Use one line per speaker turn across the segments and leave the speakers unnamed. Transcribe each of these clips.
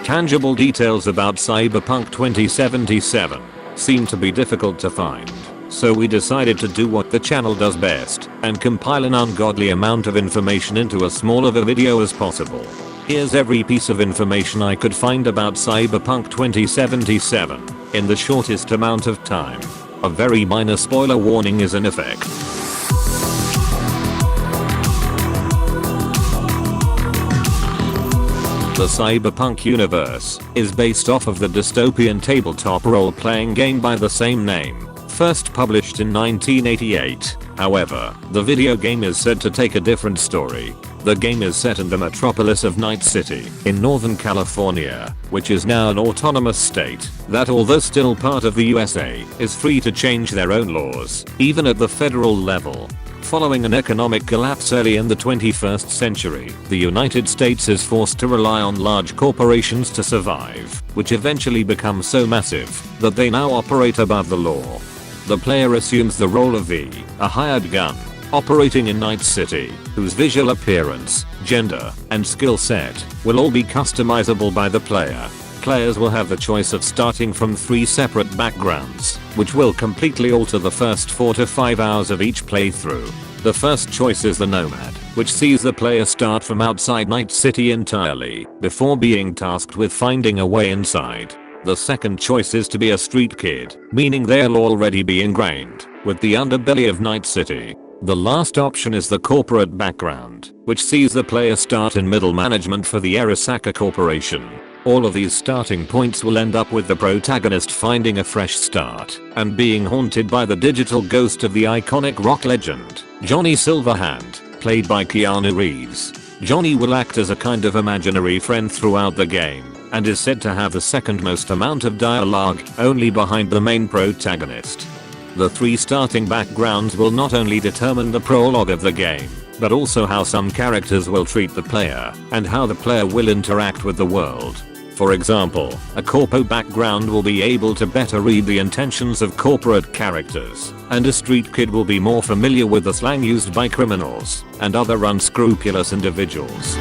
Tangible details about Cyberpunk 2077 seem to be difficult to find, so we decided to do what the channel does best and compile an ungodly amount of information into as small of a video as possible. Here's every piece of information I could find about Cyberpunk 2077 in the shortest amount of time. A very minor spoiler warning is in effect. The Cyberpunk universe is based off of the dystopian tabletop role-playing game by the same name, first published in 1988. However, the video game is said to take a different story. The game is set in the metropolis of Night City in Northern California, which is now an autonomous state that, although still part of the USA, is free to change their own laws, even at the federal level. Following an economic collapse early in the 21st century, the United States is forced to rely on large corporations to survive, which eventually become so massive that they now operate above the law. The player assumes the role of V, a hired gun, operating in Night City, whose visual appearance, gender, and skill set will all be customizable by the player. Players will have the choice of starting from 3 separate backgrounds, which will completely alter the first 4 to 5 hours of each playthrough. The first choice is the Nomad, which sees the player start from outside Night City entirely, before being tasked with finding a way inside. The second choice is to be a street kid, meaning they'll already be ingrained with the underbelly of Night City. The last option is the corporate background, which sees the player start in middle management for the Arasaka Corporation. All of these starting points will end up with the protagonist finding a fresh start and being haunted by the digital ghost of the iconic rock legend, Johnny Silverhand, played by Keanu Reeves. Johnny will act as a kind of imaginary friend throughout the game and is said to have the second most amount of dialogue, only behind the main protagonist. The 3 starting backgrounds will not only determine the prologue of the game, but also how some characters will treat the player and how the player will interact with the world. For example, a corpo background will be able to better read the intentions of corporate characters, and a street kid will be more familiar with the slang used by criminals and other unscrupulous individuals.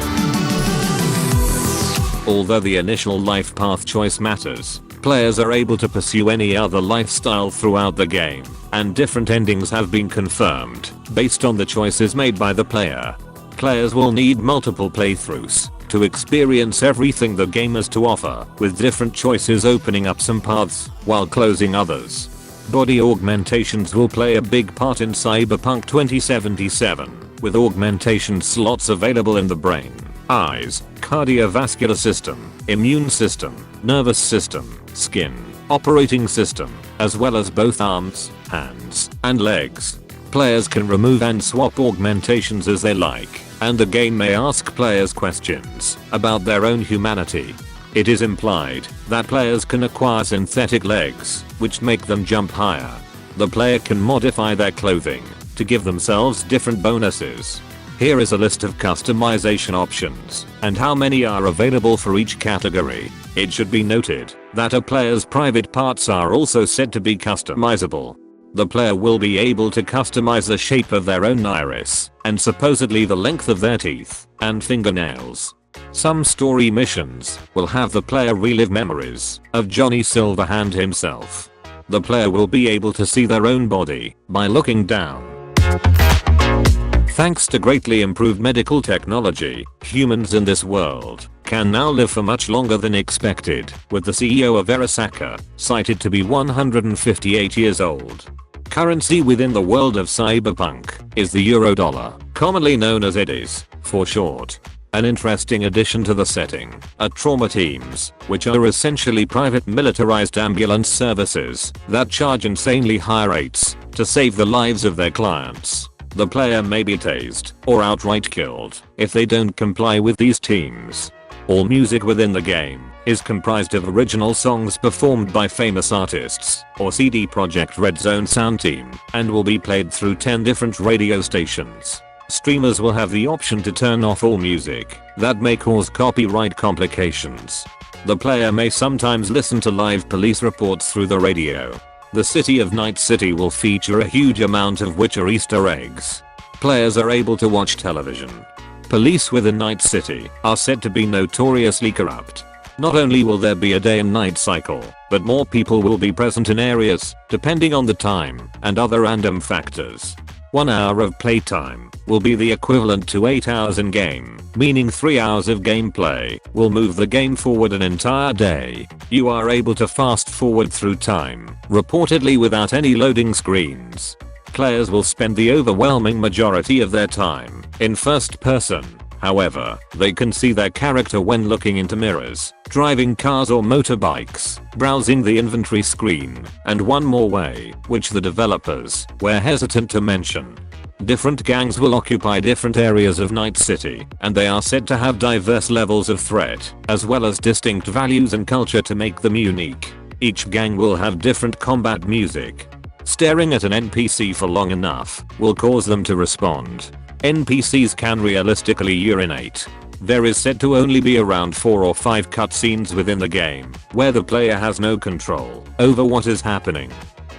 Although the initial life path choice matters, players are able to pursue any other lifestyle throughout the game, and different endings have been confirmed based on the choices made by the player. Players will need multiple playthroughs to experience everything the game has to offer, with different choices opening up some paths while closing others. Body augmentations will play a big part in Cyberpunk 2077, with augmentation slots available in the brain, eyes, cardiovascular system, immune system, nervous system, skin, operating system, as well as both arms, hands, and legs. Players can remove and swap augmentations as they like, and the game may ask players questions about their own humanity. It is implied that players can acquire synthetic legs, which make them jump higher. The player can modify their clothing to give themselves different bonuses. Here is a list of customization options and how many are available for each category. It should be noted that a player's private parts are also said to be customizable. The player will be able to customize the shape of their own iris and supposedly the length of their teeth and fingernails. Some story missions will have the player relive memories of Johnny Silverhand himself. The player will be able to see their own body by looking down. Thanks to greatly improved medical technology, humans in this world can now live for much longer than expected, with the CEO of Arasaka cited to be 158 years old. Currency within the world of Cyberpunk is the Eurodollar, commonly known as EDIs for short. An interesting addition to the setting are trauma teams, which are essentially private militarized ambulance services that charge insanely high rates to save the lives of their clients. The player may be tased or outright killed if they don't comply with these teams. All music within the game is comprised of original songs performed by famous artists or CD Projekt Red's own sound team and will be played through 10 different radio stations. Streamers will have the option to turn off all music that may cause copyright complications. The player may sometimes listen to live police reports through the radio. The city of Night City will feature a huge amount of Witcher Easter eggs. Players are able to watch television. Police within Night City are said to be notoriously corrupt. Not only will there be a day and night cycle, but more people will be present in areas, depending on the time and other random factors. 1 hour of playtime will be the equivalent to 8 hours in game, meaning 3 hours of gameplay will move the game forward an entire day. You are able to fast forward through time, reportedly without any loading screens. Players will spend the overwhelming majority of their time in first person. However, they can see their character when looking into mirrors, driving cars or motorbikes, browsing the inventory screen, and one more way, which the developers were hesitant to mention. Different gangs will occupy different areas of Night City, and they are said to have diverse levels of threat, as well as distinct values and culture to make them unique. Each gang will have different combat music. Staring at an NPC for long enough will cause them to respond. NPCs can realistically urinate. There is said to only be around 4 or 5 cutscenes within the game, where the player has no control over what is happening.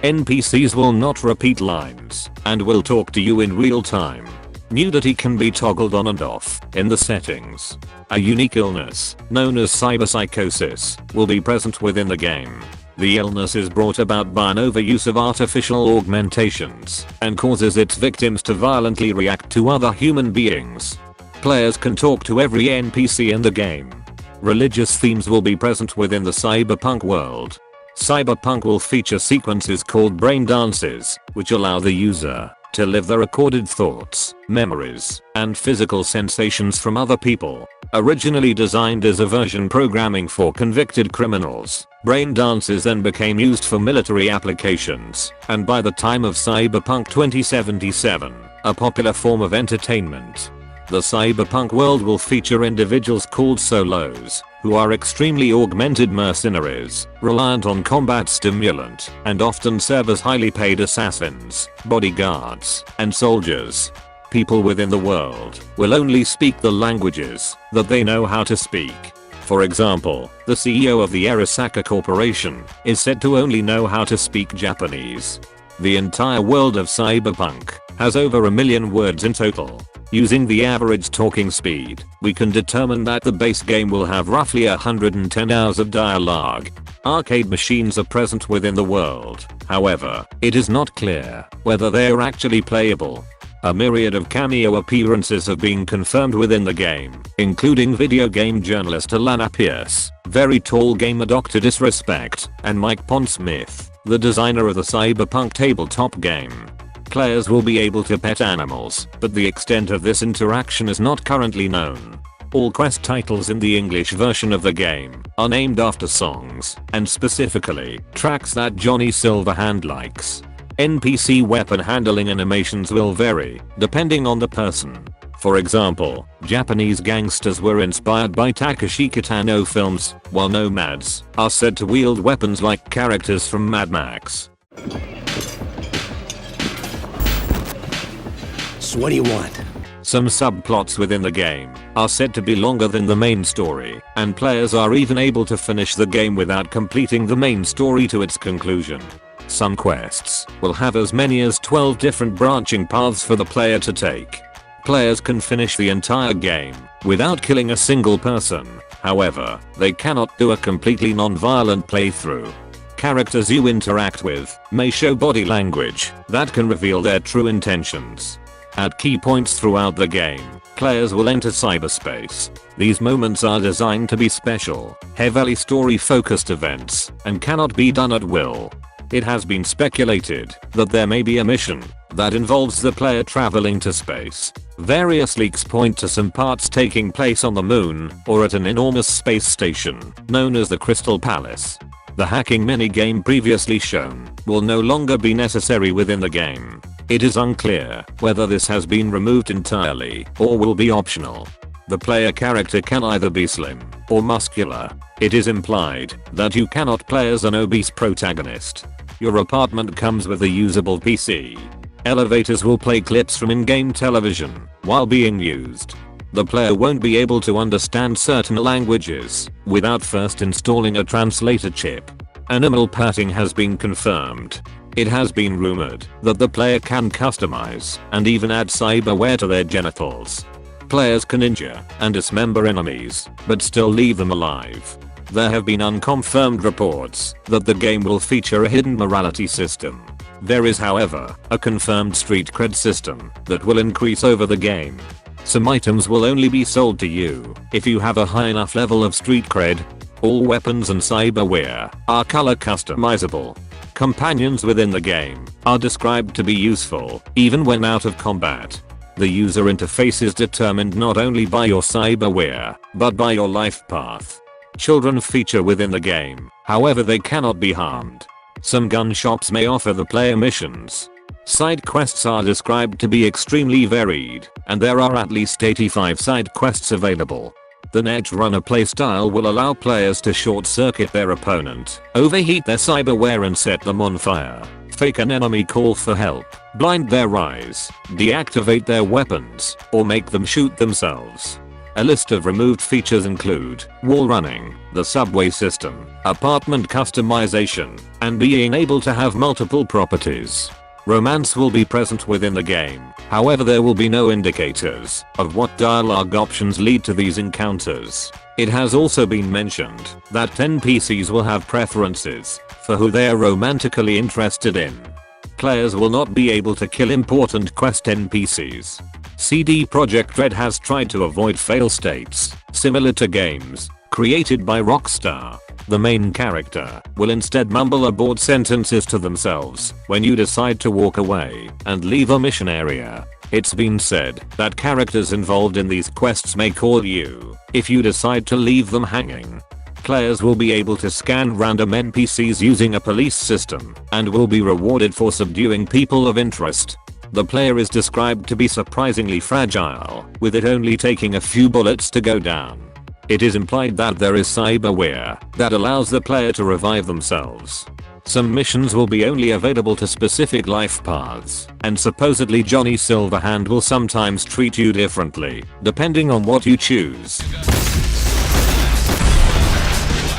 NPCs will not repeat lines, and will talk to you in real time. Nudity can be toggled on and off in the settings. A unique illness, known as cyberpsychosis, will be present within the game. The illness is brought about by an overuse of artificial augmentations and causes its victims to violently react to other human beings. Players can talk to every NPC in the game. Religious themes will be present within the Cyberpunk world. Cyberpunk will feature sequences called brain dances, which allow the user to live the recorded thoughts, memories, and physical sensations from other people. Originally designed as aversion programming for convicted criminals, brain dances then became used for military applications, and by the time of Cyberpunk 2077, a popular form of entertainment. The Cyberpunk world will feature individuals called solos, who are extremely augmented mercenaries, reliant on combat stimulant, and often serve as highly paid assassins, bodyguards, and soldiers. People within the world will only speak the languages that they know how to speak. For example, the CEO of the Arasaka Corporation is said to only know how to speak Japanese. The entire world of Cyberpunk has over 1 million words in total. Using the average talking speed, we can determine that the base game will have roughly 110 hours of dialogue. Arcade machines are present within the world, however, it is not clear whether they are actually playable. A myriad of cameo appearances have been confirmed within the game, including video game journalist Alana Pierce, very tall gamer Dr. Disrespect, and Mike Pondsmith, the designer of the Cyberpunk tabletop game. Players will be able to pet animals, but the extent of this interaction is not currently known. All quest titles in the English version of the game are named after songs, and specifically, tracks that Johnny Silverhand likes. NPC weapon handling animations will vary, depending on the person. For example, Japanese gangsters were inspired by Takashi Kitano films, while nomads are said to wield weapons like characters from Mad Max.
So what do you want?
Some subplots within the game are said to be longer than the main story, and players are even able to finish the game without completing the main story to its conclusion. Some quests will have as many as 12 different branching paths for the player to take. Players can finish the entire game without killing a single person, however, they cannot do a completely non-violent playthrough. Characters you interact with may show body language that can reveal their true intentions. At key points throughout the game, players will enter cyberspace. These moments are designed to be special, heavily story-focused events, and cannot be done at will. It has been speculated that there may be a mission that involves the player traveling to space. Various leaks point to some parts taking place on the moon or at an enormous space station known as the Crystal Palace. The hacking minigame previously shown will no longer be necessary within the game. It is unclear whether this has been removed entirely or will be optional. The player character can either be slim or muscular. It is implied that you cannot play as an obese protagonist. Your apartment comes with a usable PC. Elevators will play clips from in-game television while being used. The player won't be able to understand certain languages without first installing a translator chip. Animal patting has been confirmed. It has been rumored that the player can customize and even add cyberware to their genitals. Players can injure and dismember enemies, but still leave them alive. there have been unconfirmed reports that the game will feature a hidden morality system. There is, however, a confirmed street cred system that will increase over the game. Some items will only be sold to you if you have a high enough level of street cred. All weapons and cyberware are color customizable. Companions within the game are described to be useful even when out of combat. The user interface is determined not only by your cyberware, but by your life path. Children feature within the game, however they cannot be harmed. Some gun shops may offer the player missions. Side quests are described to be extremely varied, and there are at least 85 side quests available. The Edge Runner playstyle will allow players to short-circuit their opponent, overheat their cyberware and set them on fire, fake an enemy call for help, blind their eyes, deactivate their weapons, or make them shoot themselves. A list of removed features include wall running, the subway system, apartment customization, and being able to have multiple properties. Romance will be present within the game, however there will be no indicators of what dialogue options lead to these encounters. It has also been mentioned that NPCs will have preferences for who they are romantically interested in. Players will not be able to kill important quest NPCs. CD Projekt Red has tried to avoid fail states similar to games created by Rockstar. The main character will instead mumble abort sentences to themselves when you decide to walk away and leave a mission area. It's been said that characters involved in these quests may call you if you decide to leave them hanging. Players will be able to scan random NPCs using a police system and will be rewarded for subduing people of interest. The player is described to be surprisingly fragile, with it only taking a few bullets to go down. It is implied that there is cyberware that allows the player to revive themselves. Some missions will be only available to specific life paths, and supposedly Johnny Silverhand will sometimes treat you differently, depending on what you choose.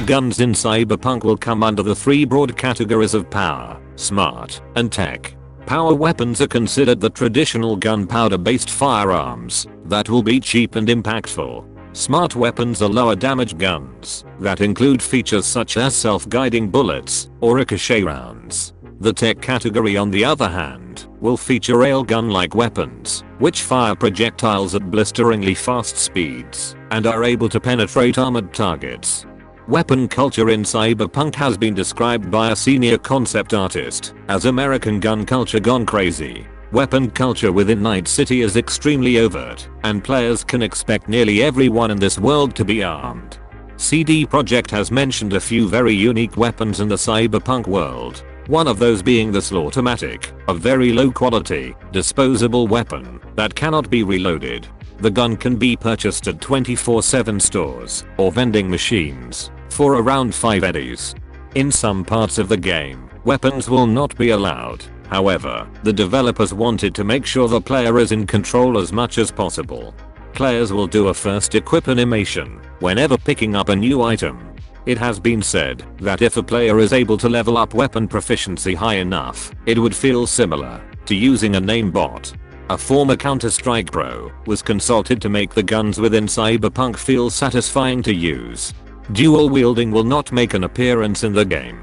Guns in Cyberpunk will come under the three broad categories of power, smart, and tech. Power weapons are considered the traditional gunpowder-based firearms that will be cheap and impactful. Smart weapons are lower damage guns that include features such as self-guiding bullets or ricochet rounds. The tech category, on the other hand, will feature railgun-like weapons which fire projectiles at blisteringly fast speeds and are able to penetrate armored targets. Weapon culture in Cyberpunk has been described by a senior concept artist as American gun culture gone crazy. Weapon culture within Night City is extremely overt, and players can expect nearly everyone in this world to be armed. CD Projekt has mentioned a few very unique weapons in the Cyberpunk world, one of those being the Slaughtermatic, a very low quality, disposable weapon that cannot be reloaded. The gun can be purchased at 24/7 stores or vending machines for around 5 eddies. In some parts of the game, weapons will not be allowed. However, the developers wanted to make sure the player is in control as much as possible. Players will do a first equip animation whenever picking up a new item. It has been said that if a player is able to level up weapon proficiency high enough, it would feel similar to using a name bot. A former Counter-Strike pro was consulted to make the guns within Cyberpunk feel satisfying to use. Dual wielding will not make an appearance in the game.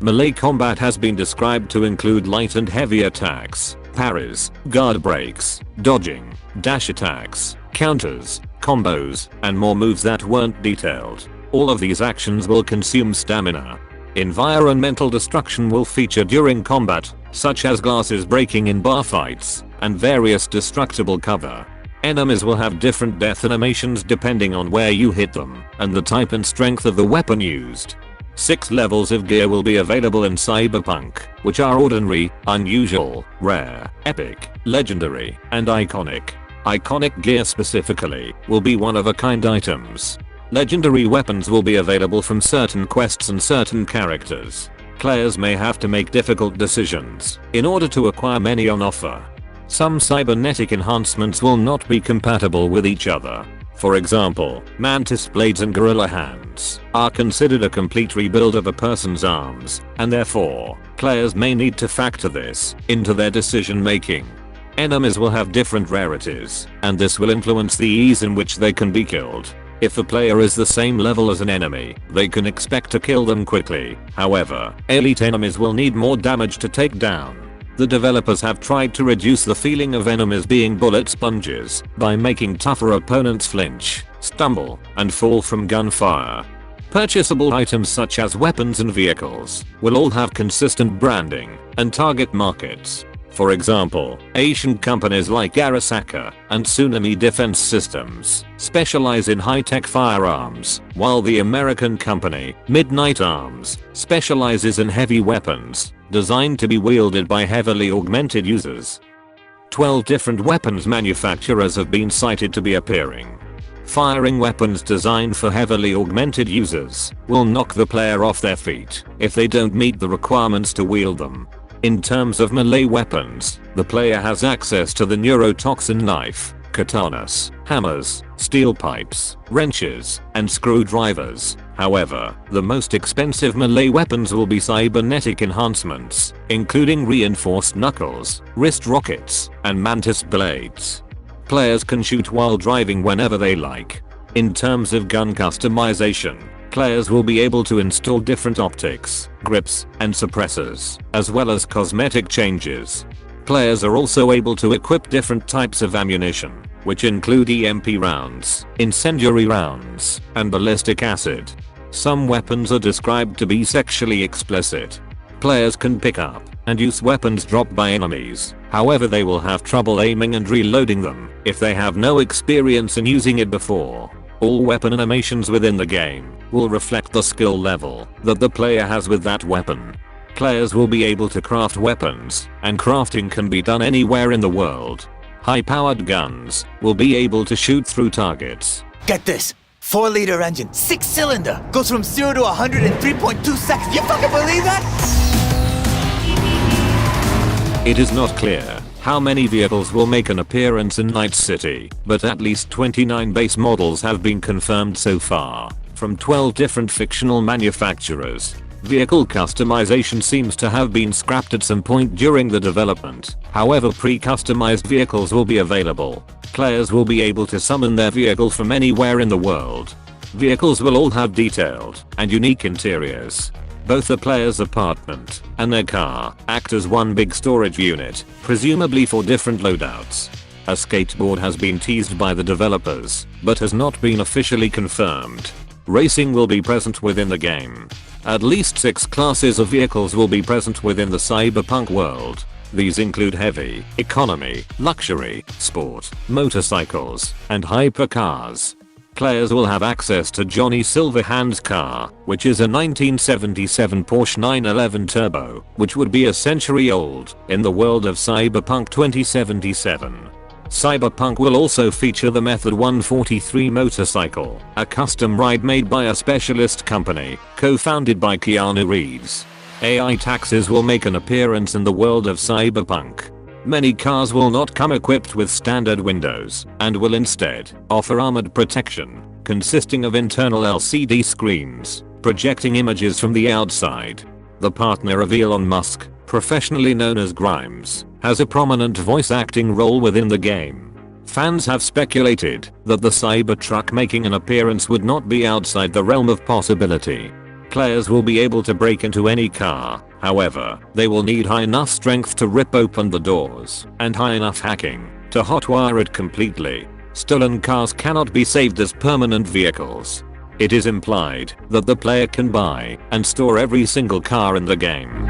Melee combat has been described to include light and heavy attacks, parries, guard breaks, dodging, dash attacks, counters, combos, and more moves that weren't detailed. All of these actions will consume stamina. Environmental destruction will feature during combat, such as glasses breaking in bar fights, and various destructible cover. Enemies will have different death animations depending on where you hit them, and the type and strength of the weapon used. 6 levels of gear will be available in Cyberpunk, which are ordinary, unusual, rare, epic, legendary, and iconic. Iconic gear specifically will be one-of-a-kind items. Legendary weapons will be available from certain quests and certain characters. Players may have to make difficult decisions in order to acquire many on offer. Some cybernetic enhancements will not be compatible with each other. For example, mantis blades and gorilla hands are considered a complete rebuild of a person's arms, and therefore, players may need to factor this into their decision making. Enemies will have different rarities, and this will influence the ease in which they can be killed. If a player is the same level as an enemy, they can expect to kill them quickly. However, elite enemies will need more damage to take down. The developers have tried to reduce the feeling of enemies being bullet sponges by making tougher opponents flinch, stumble, and fall from gunfire. Purchasable items such as weapons and vehicles will all have consistent branding and target markets. For example, Asian companies like Arasaka and Tsunami Defense Systems specialize in high-tech firearms, while the American company, Midnight Arms, specializes in heavy weapons designed to be wielded by heavily augmented users. 12 different weapons manufacturers have been cited to be appearing. Firing weapons designed for heavily augmented users will knock the player off their feet if they don't meet the requirements to wield them. In terms of melee weapons, the player has access to the neurotoxin knife, katanas, hammers, steel pipes, wrenches, and screwdrivers. However, the most expensive melee weapons will be cybernetic enhancements, including reinforced knuckles, wrist rockets, and mantis blades. Players can shoot while driving whenever they like. In terms of gun customization, players will be able to install different optics, grips, and suppressors, as well as cosmetic changes. Players are also able to equip different types of ammunition, which include EMP rounds, incendiary rounds, and ballistic acid. Some weapons are described to be sexually explicit. Players can pick up and use weapons dropped by enemies, however they will have trouble aiming and reloading them if they have no experience in using it before. All weapon animations within the game will reflect the skill level that the player has with that weapon. Players will be able to craft weapons, and crafting can be done anywhere in the world. High-powered guns will be able to shoot through targets.
Get this! 4-liter engine, 6-cylinder, goes from 0 to 100 in 3.2 seconds. You fucking believe that?
It is not clear how many vehicles will make an appearance in Night City, but at least 29 base models have been confirmed so far, from 12 different fictional manufacturers. Vehicle customization seems to have been scrapped at some point during the development. However, pre-customized vehicles will be available. Players will be able to summon their vehicle from anywhere in the world. Vehicles will all have detailed and unique interiors. Both the player's apartment and their car act as one big storage unit, presumably for different loadouts. A skateboard has been teased by the developers, but has not been officially confirmed. Racing will be present within the game. At least 6 classes of vehicles will be present within the Cyberpunk world. These include heavy, economy, luxury, sport, motorcycles, and hypercars. Players will have access to Johnny Silverhand's car, which is a 1977 Porsche 911 Turbo, which would be a century old in the world of Cyberpunk 2077. Cyberpunk will also feature the Method 143 motorcycle, a custom ride made by a specialist company, co-founded by Keanu Reeves. AI taxis will make an appearance in the world of Cyberpunk. Many cars will not come equipped with standard windows, and will instead offer armored protection, consisting of internal LCD screens, projecting images from the outside. The partner of Elon Musk, professionally known as Grimes, has a prominent voice acting role within the game. Fans have speculated that the Cybertruck making an appearance would not be outside the realm of possibility. Players will be able to break into any car, however, they will need high enough strength to rip open the doors, and high enough hacking to hotwire it completely. Stolen cars cannot be saved as permanent vehicles. It is implied that the player can buy and store every single car in the game.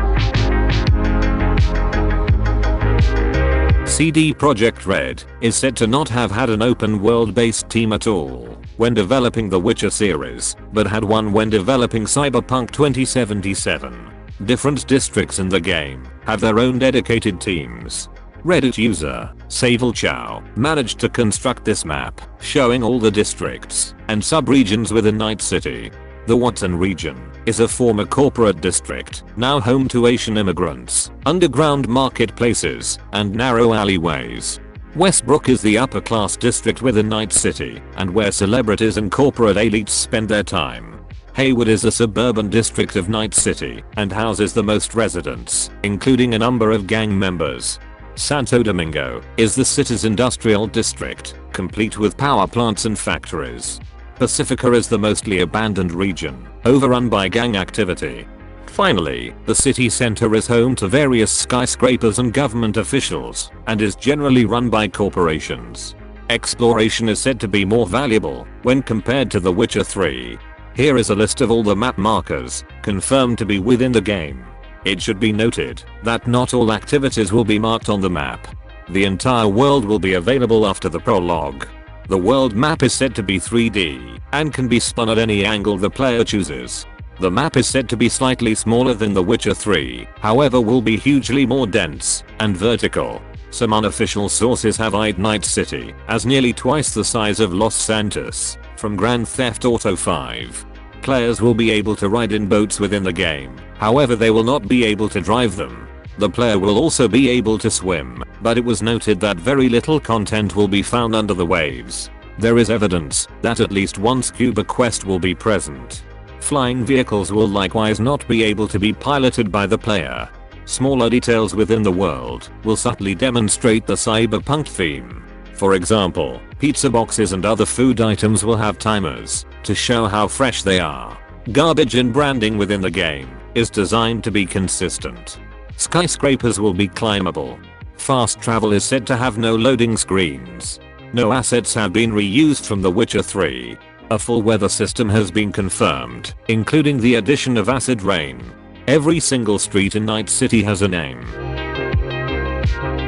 CD Projekt Red is said to not have had an open world-based team at all when developing the Witcher series, but had one when developing Cyberpunk 2077. Different districts in the game have their own dedicated teams. Reddit user, Savel Chow, managed to construct this map, showing all the districts and sub-regions within Night City. The Watson region is a former corporate district, now home to Asian immigrants, underground marketplaces, and narrow alleyways. Westbrook is the upper class district within Night City, and where celebrities and corporate elites spend their time. Haywood is a suburban district of Night City, and houses the most residents, including a number of gang members. Santo Domingo is the city's industrial district, complete with power plants and factories. Pacifica is the mostly abandoned region, overrun by gang activity. Finally, the city center is home to various skyscrapers and government officials, and is generally run by corporations. Exploration is said to be more valuable when compared to The Witcher 3. Here is a list of all the map markers confirmed to be within the game. It should be noted that not all activities will be marked on the map. The entire world will be available after the prologue. The world map is said to be 3D and can be spun at any angle the player chooses. The map is said to be slightly smaller than The Witcher 3, however will be hugely more dense and vertical. Some unofficial sources have eyed Night City as nearly twice the size of Los Santos from Grand Theft Auto 5. Players will be able to ride in boats within the game, however they will not be able to drive them. The player will also be able to swim, but it was noted that very little content will be found under the waves. There is evidence that at least one scuba quest will be present. Flying vehicles will likewise not be able to be piloted by the player. Smaller details within the world will subtly demonstrate the cyberpunk theme. For example, pizza boxes and other food items will have timers to show how fresh they are. Garbage and branding within the game is designed to be consistent. Skyscrapers will be climbable. Fast travel is said to have no loading screens. No assets have been reused from The Witcher 3. A full weather system has been confirmed, including the addition of acid rain. Every single street in Night City has a name.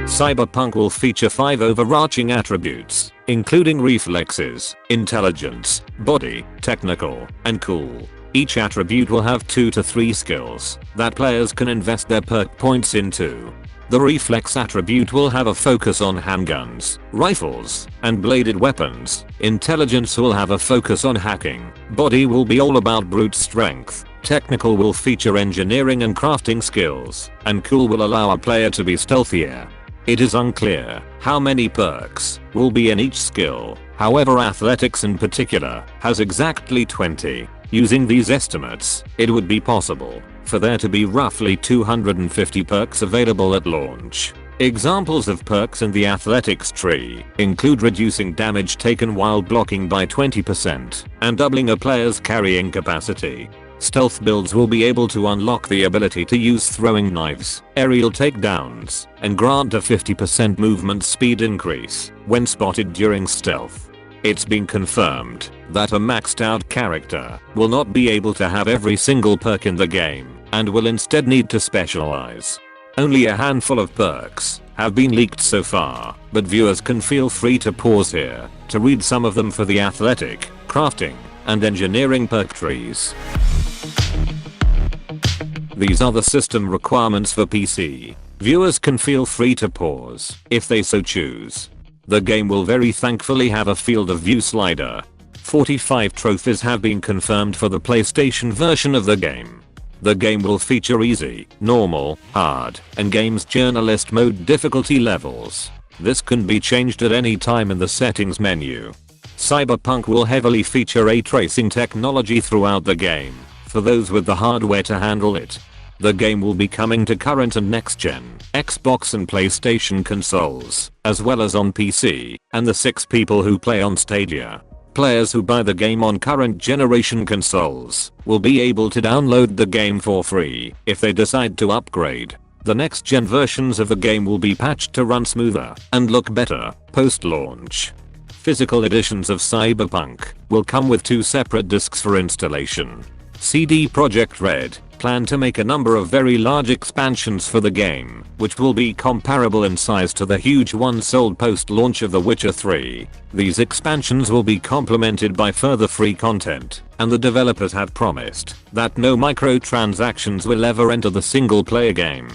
Cyberpunk will feature 5 overarching attributes, including reflexes, intelligence, body, technical, and cool. Each attribute will have 2 to 3 skills that players can invest their perk points into. The reflex attribute will have a focus on handguns, rifles, and bladed weapons. Intelligence will have a focus on hacking. Body will be all about brute strength. Technical will feature engineering and crafting skills. And cool will allow a player to be stealthier. It is unclear how many perks will be in each skill. However, athletics in particular has exactly 20. Using these estimates, it would be possible for there to be roughly 250 perks available at launch. Examples of perks in the athletics tree include reducing damage taken while blocking by 20% and doubling a player's carrying capacity. Stealth builds will be able to unlock the ability to use throwing knives, aerial takedowns, and grant a 50% movement speed increase when spotted during stealth. It's been confirmed that a maxed out character will not be able to have every single perk in the game and will instead need to specialize. Only a handful of perks have been leaked so far, but viewers can feel free to pause here to read some of them for the athletic, crafting, and engineering perk trees. These are the system requirements for PC. Viewers can feel free to pause if they so choose. The game will very thankfully have a field of view slider. 45 trophies have been confirmed for the PlayStation version of the game. The game will feature easy, normal, hard, and games journalist mode difficulty levels. This can be changed at any time in the settings menu. Cyberpunk will heavily feature ray tracing technology throughout the game, for those with the hardware to handle it. The game will be coming to current and next-gen Xbox and PlayStation consoles, as well as on PC, and the 6 people who play on Stadia. Players who buy the game on current generation consoles will be able to download the game for free if they decide to upgrade. The next-gen versions of the game will be patched to run smoother and look better post-launch. Physical editions of Cyberpunk will come with 2 separate discs for installation. CD Projekt Red plan to make a number of very large expansions for the game, which will be comparable in size to the huge ones sold post-launch of The Witcher 3. These expansions will be complemented by further free content, and the developers have promised that no microtransactions will ever enter the single-player game.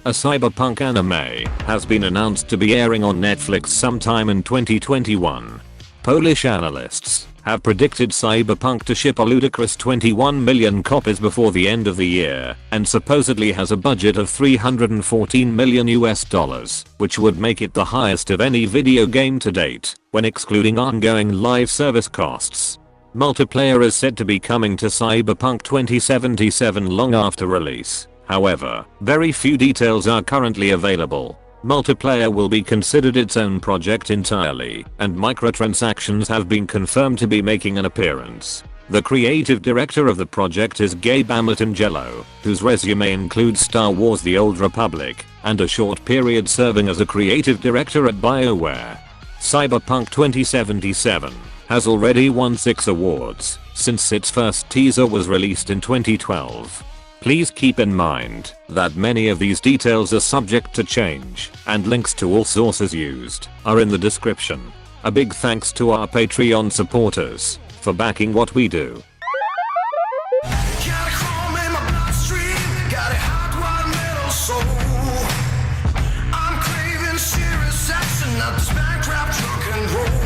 A Cyberpunk anime has been announced to be airing on Netflix sometime in 2021. Polish analysts have predicted Cyberpunk to ship a ludicrous 21 million copies before the end of the year, and supposedly has a budget of $314 million, which would make it the highest of any video game to date, when excluding ongoing live service costs. Multiplayer is said to be coming to Cyberpunk 2077 long after release. However, very few details are currently available. Multiplayer will be considered its own project entirely, and microtransactions have been confirmed to be making an appearance. The creative director of the project is Gabe Amatangelo, whose resume includes Star Wars: The Old Republic, and a short period serving as a creative director at BioWare. Cyberpunk 2077 has already won 6 awards since its first teaser was released in 2012. Please keep in mind that many of these details are subject to change, and links to all sources used are in the description. A big thanks to our Patreon supporters for backing what we do.
I'm craving serious action, not this backdraft drunk and roll.